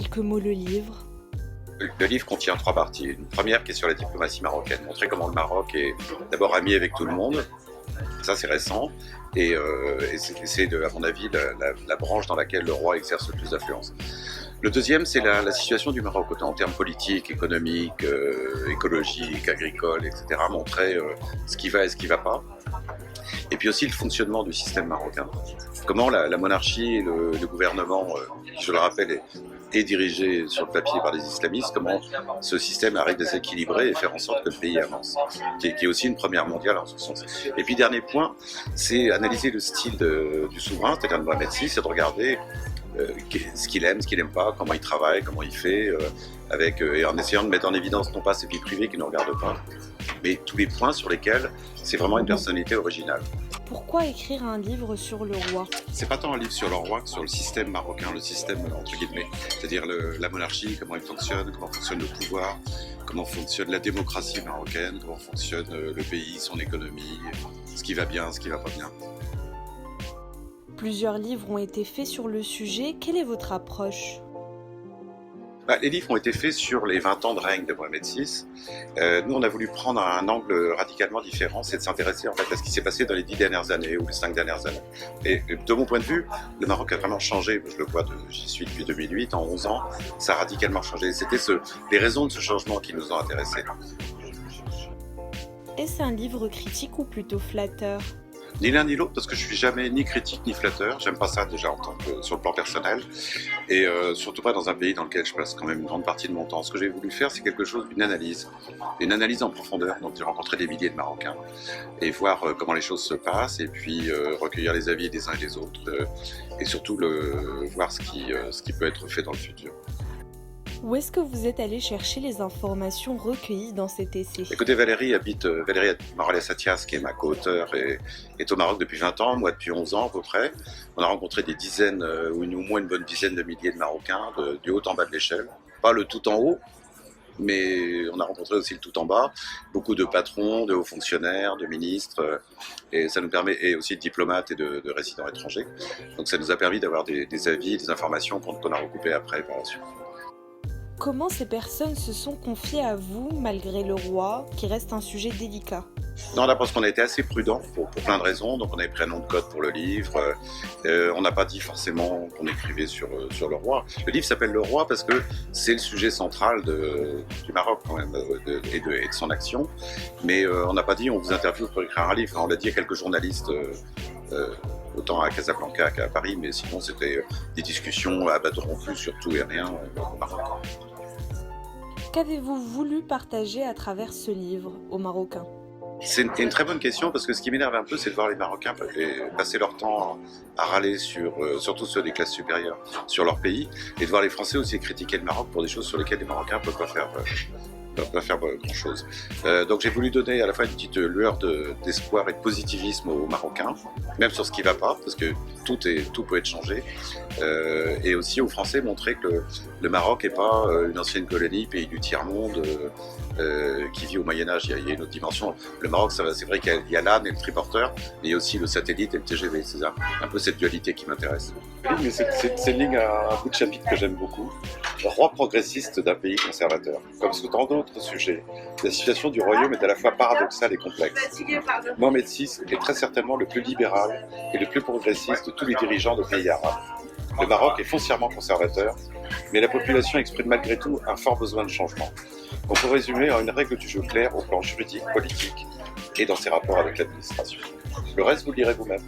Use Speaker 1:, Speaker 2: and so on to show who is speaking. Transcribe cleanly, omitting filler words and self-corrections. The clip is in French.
Speaker 1: quelques mots le livre?
Speaker 2: Le livre contient 3 parties. Une première qui est sur la diplomatie marocaine, montrer comment le Maroc est d'abord ami avec tout le monde, ça c'est récent, et c'est à mon avis la branche dans laquelle le roi exerce le plus d'influence. Le deuxième, c'est la situation du Maroc en termes politiques, économiques, écologiques, agricoles, etc. Montrer ce qui va et ce qui ne va pas. Et puis aussi le fonctionnement du système marocain. Comment la monarchie et le gouvernement, qui je le rappelle, est dirigé sur le papier par des islamistes, comment ce système arrive à s'équilibrer et faire en sorte que le pays avance, qui est aussi une première mondiale en ce sens. Et puis dernier point, c'est analyser le style du souverain, c'est-à-dire de Mohamed VI, c'est de regarder ce qu'il aime, ce qu'il n'aime pas, comment il travaille, comment il fait, et en essayant de mettre en évidence non pas ses vies privées qui ne regardent pas, mais tous les points sur lesquels c'est vraiment une personnalité originale.
Speaker 1: Pourquoi écrire un livre sur le roi?
Speaker 2: C'est pas tant un livre sur le roi que sur le système marocain, le système entre guillemets, c'est-à-dire la monarchie, comment fonctionne le pouvoir, comment fonctionne la démocratie marocaine, comment fonctionne le pays, son économie, ce qui va bien, ce qui va pas bien.
Speaker 1: Plusieurs livres ont été faits sur le sujet. Quelle est votre approche?
Speaker 2: Les livres ont été faits sur les 20 ans de règne de Mohamed VI. Nous, on a voulu prendre un angle radicalement différent, c'est de s'intéresser en fait à ce qui s'est passé dans les 10 dernières années ou les 5 dernières années. Et de mon point de vue, le Maroc a vraiment changé. Je le vois, j'y suis depuis 2008, en 11 ans, ça a radicalement changé. C'était les raisons de ce changement qui nous ont intéressés.
Speaker 1: Est-ce un livre critique ou plutôt flatteur?
Speaker 2: Ni l'un ni l'autre, parce que je suis jamais ni critique ni flatteur. J'aime pas ça déjà sur le plan personnel, et surtout pas dans un pays dans lequel je passe quand même une grande partie de mon temps. Ce que j'ai voulu faire, c'est quelque chose d'une analyse en profondeur. Donc j'ai rencontré des milliers de Marocains et voir comment les choses se passent, et puis recueillir les avis des uns et des autres, et surtout voir ce qui peut être fait dans le futur.
Speaker 1: Où est-ce que vous êtes allé chercher les informations recueillies dans cet essai?
Speaker 2: Écoutez, Valérie Morales-Atias, qui est ma co-auteure, est au Maroc depuis 20 ans, moi depuis 11 ans à peu près. On a rencontré des dizaines, ou au moins une bonne dizaine de milliers de Marocains, du haut en bas de l'échelle. Pas le tout en haut, mais on a rencontré aussi le tout en bas. Beaucoup de patrons, de hauts fonctionnaires, de ministres, et ça nous permet, et aussi de diplomates et de résidents étrangers. Donc ça nous a permis d'avoir des avis, des informations qu'on a recoupées après par la suite.
Speaker 1: Comment ces personnes se sont confiées à vous, malgré le roi, qui reste un sujet délicat?
Speaker 2: Non, là, parce qu'on a été assez prudent pour plein de raisons. Donc, on avait pris un nom de code pour le livre. On n'a pas dit forcément qu'on écrivait sur le roi. Le livre s'appelle Le Roi parce que c'est le sujet central du Maroc, quand même, et de son action. Mais on n'a pas dit on vous interviewe pour écrire un livre. On l'a dit à quelques journalistes, autant à Casablanca qu'à Paris, mais sinon, c'était des discussions à bâton rompu sur tout et rien au Maroc.
Speaker 1: Qu'avez-vous voulu partager à travers ce livre aux Marocains?
Speaker 2: C'est une très bonne question, parce que ce qui m'énerve un peu, c'est de voir les Marocains passer leur temps à râler surtout ceux des classes supérieures, sur leur pays, et de voir les Français aussi critiquer le Maroc pour des choses sur lesquelles les Marocains ne peuvent pas faire grand-chose. Donc j'ai voulu donner à la fois une petite lueur d'espoir et de positivisme aux Marocains, même sur ce qui ne va pas, parce que tout peut être changé, et aussi aux Français montrer que le Maroc n'est pas une ancienne colonie, pays du tiers-monde, qui vit au Moyen-Âge. Il y a une autre dimension. Le Maroc, c'est vrai qu'il y a l'âne et le triporteur, mais il y a aussi le satellite et le TGV. C'est un peu cette dualité qui m'intéresse. Oui, mais c'est une ligne, un bout de chapitre que j'aime beaucoup. Roi progressiste d'un pays conservateur. Comme sur tant d'autres sujets, la situation du royaume est à la fois paradoxale et complexe. Mohamed VI est très certainement le plus libéral et le plus progressiste de tous les dirigeants de pays arabes. Le Maroc est foncièrement conservateur, mais la population exprime malgré tout un fort besoin de changement. On peut résumer en une règle du jeu claire au plan juridique, politique et dans ses rapports avec l'administration. Le reste, vous le lirez vous-même.